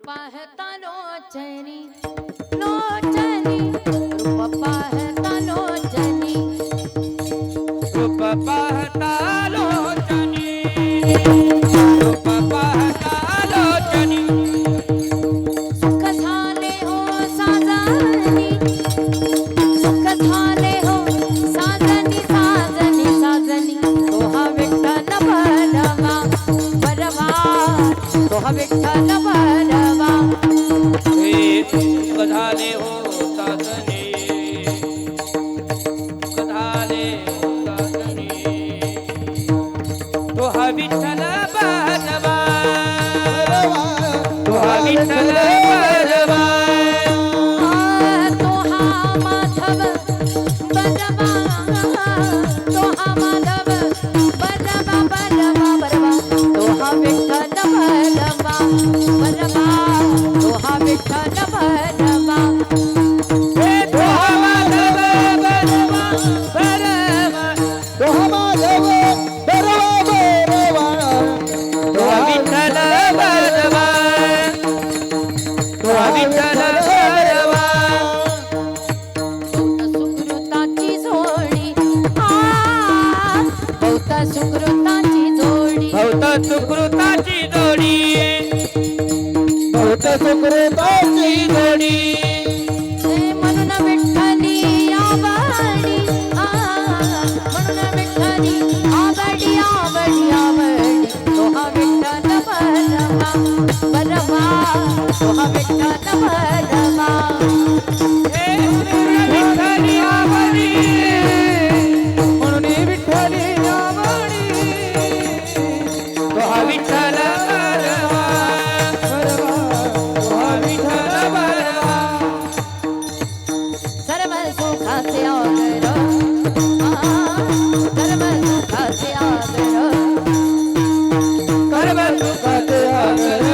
पाहता लोचनी लोचनी रूप पाहता लोचनी रूप पाहता लोचनी रूप पाहता लोचनी सुख झाले हो साजनी सुख झाले हो साजनी साजनी साजनी तो हा विठ्ठल भरवा भरवा तो हा विठ्ठल भरवा हे सुख झाले हो साजने सुख झाले हो साजने तो हा विठ्ठल भरवा तो हा विठ्ठल भरवा तो हा माधव बरवा तो हा माधव बरवा बरवा बरवा तो हा विठ्ठल भरवा बरवा तो हा विठ्ठल भरवा हे तो हा माधव भरवा भरवा तो हा माधव बरवा बरवा तो हा विठ्ठल भरवा तो हा विठ्ठल भरवा सुकृताची जोडी बहुत सुकृताची जोडी भवत सुकृताची जोडी बहुत सुकृताची जोडी म्हणून विठ्ठली आवडी म्हणून विठ्ठली आवडी आवडी आवडी तो हा विठ्ठल भरवा भरवा तो हा विठ्ठल भरवा हे विठ्ठली आवडी म्हणून विठ्ठली आवडी तो हा विठ्ठल भरवा तो हा विठ्ठल भरवा सर्व सुखाचे आगर सर्व सुखाचे आगर सर्व सुखाचे आगर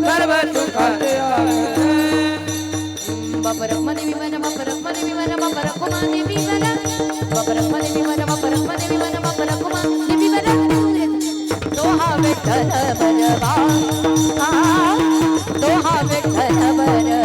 सर्व सुखाचे आगर बापरक मध्ये विमान बापरक मध्ये विमान बापरक कुमाने विमान बापरक मध्ये विमान बापरक मध्ये विमान बापरक कुमाने विमान तो हा विठ्ठल भरवा तो हा विठ्ठल भरवा